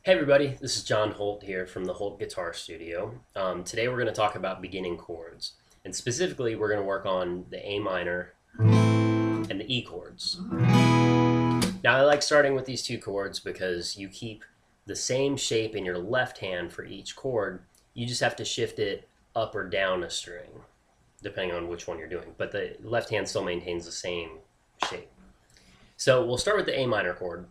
Hey everybody, this is John Holt here from the Holt Guitar Studio. Today we're going to talk about beginning chords, and specifically we're going to work on the A minor and the E chords. Now I like starting with these two chords because you keep the same shape in your left hand for each chord. You just have to shift it up or down a string, depending on which one you're doing, but the left hand still maintains the same shape. So we'll start with the A minor chord.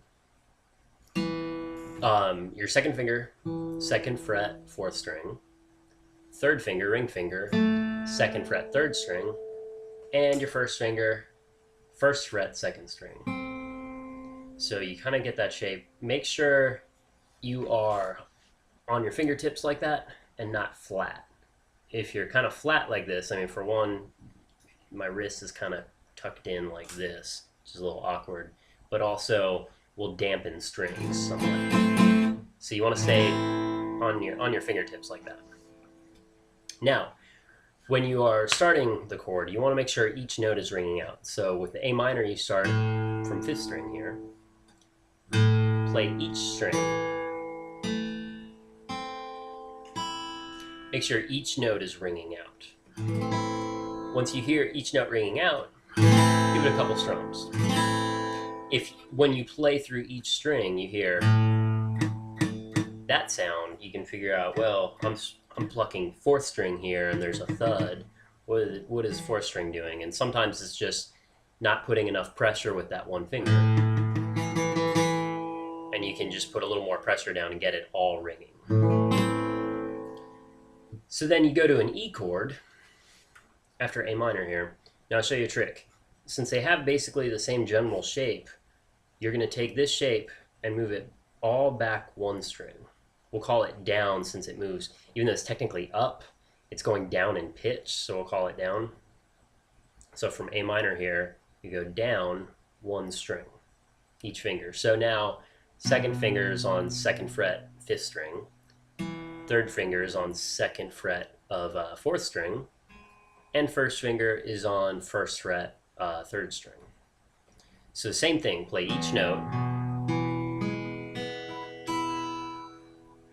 Your second finger, second fret, fourth string. Third finger, ring finger, second fret, third string. And your first finger, first fret, second string. So you kind of get that shape. Make sure you are on your fingertips like that and not flat. If you're kind of flat like this, I mean, for one, my wrist is kind of tucked in like this, which is a little awkward, but also will dampen strings somewhat. So you want to stay on your fingertips like that. Now, when you are starting the chord, you want to make sure each note is ringing out. So with the A minor, you start from fifth string here. Play each string. Make sure each note is ringing out. Once you hear each note ringing out, give it a couple strums. If when you play through each string, you hear that sound, you can figure out, well, I'm plucking fourth string here and there's a thud. What is fourth string doing? And sometimes it's just not putting enough pressure with that one finger. And you can just put a little more pressure down and get it all ringing. So then you go to an E chord after A minor here. Now I'll show you a trick. Since they have basically the same general shape, you're going to take this shape and move it all back one string. We'll call it down since it moves. Even though it's technically up, it's going down in pitch, so we'll call it down. So from A minor here, you go down one string, each finger. So now second finger is on second fret, fifth string. Third finger is on second fret of fourth string. And first finger is on first fret, third string. So same thing, play each note.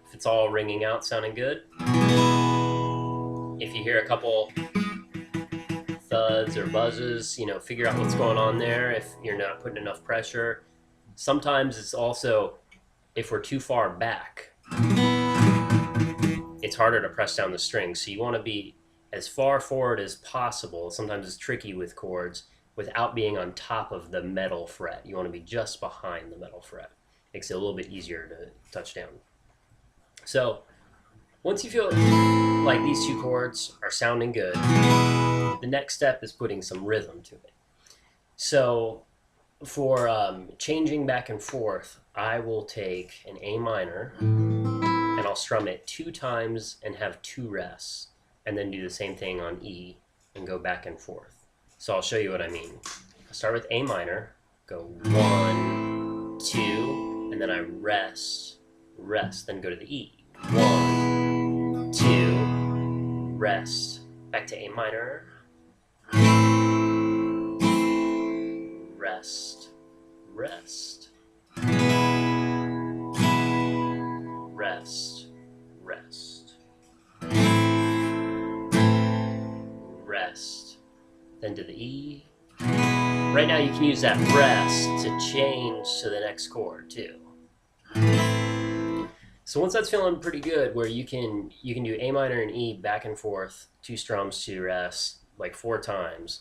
If it's all ringing out, sounding good. If you hear a couple thuds or buzzes, figure out what's going on there if you're not putting enough pressure. Sometimes it's also, if we're too far back, it's harder to press down the strings. So you want to be as far forward as possible. Sometimes it's tricky with chords without being on top of the metal fret. You want to be just behind the metal fret. Makes it a little bit easier to touch down. So once you feel like these two chords are sounding good, the next step is putting some rhythm to it. So for changing back and forth, I will take an A minor and I'll strum it 2 times and have 2 rests, and then do the same thing on E and go back and forth. So I'll show you what I mean. I'll start with A minor, go 1, 2, and then I rest, then go to the E. 1, 2, rest, back to A minor, rest, rest, rest, rest, rest, then to the E. Right now you can use that rest to change to the next chord too. So once that's feeling pretty good, where you can do A minor and E back and forth, 2 strums, 2 rests, like 4 times,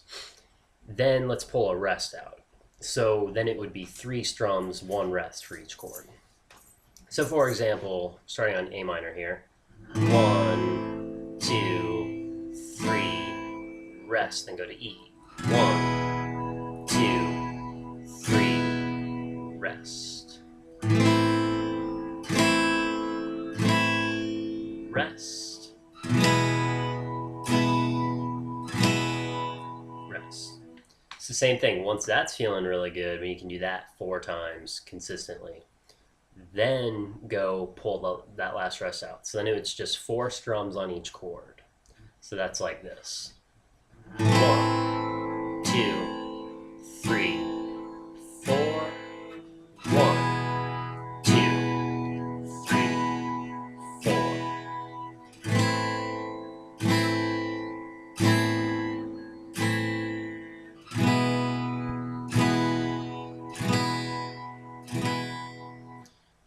then let's pull a rest out. So then it would be 3 strums, 1 rest for each chord. So for example, starting on A minor here, 1, 2, 3, rest, then go to E. 1, 2, 3, rest. Rest. Rest. It's the same thing. Once that's feeling really good, you can do that 4 times consistently. Then go pull that last rest out. So then it's just 4 strums on each chord. So that's like this. 1, 2, 3, 4. 1, 2,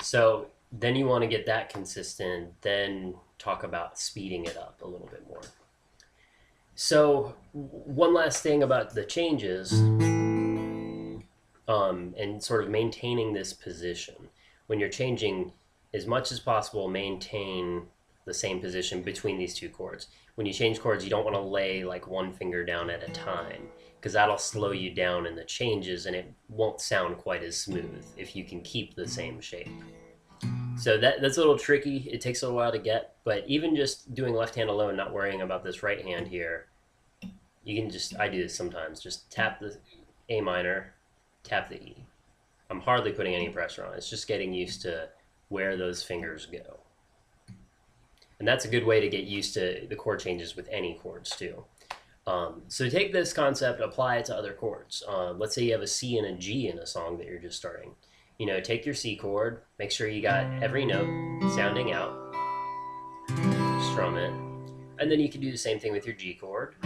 So then you want to get that consistent, then talk about speeding it up a little bit more. So one last thing about the changes, and sort of maintaining this position. When you're changing, as much as possible, maintain the same position between these two chords. When you change chords, you don't want to lay like one finger down at a time, because that'll slow you down in the changes and it won't sound quite as smooth if you can keep the same shape. So that's a little tricky. It takes a while to get, but even just doing left hand alone, not worrying about this right hand here, you can just, I do this sometimes, just tap the A minor, tap the E. I'm hardly putting any pressure on. It's just getting used to where those fingers go. And that's a good way to get used to the chord changes with any chords too. So take this concept, apply it to other chords. Let's say you have a C and a G in a song that you're just starting. You know, take your C chord, make sure you got every note sounding out, strum it, and then you can do the same thing with your G chord.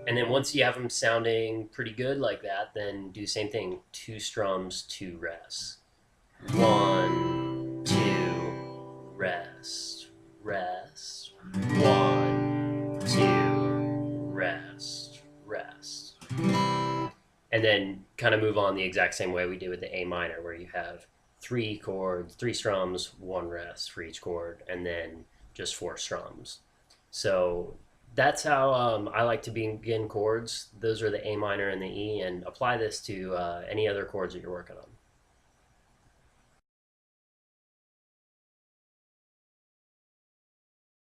And then once you have them sounding pretty good like that, then do the same thing, 2 strums, 2 rests. 1, 2, rest, rest. 1, 2, rest, rest. And then kind of move on the exact same way we did with the A minor, where you have 3 chords, 3 strums, 1 rest for each chord, and then just 4 strums. So that's how I like to begin chords. Those are the A minor and the E, and apply this to any other chords that you're working on.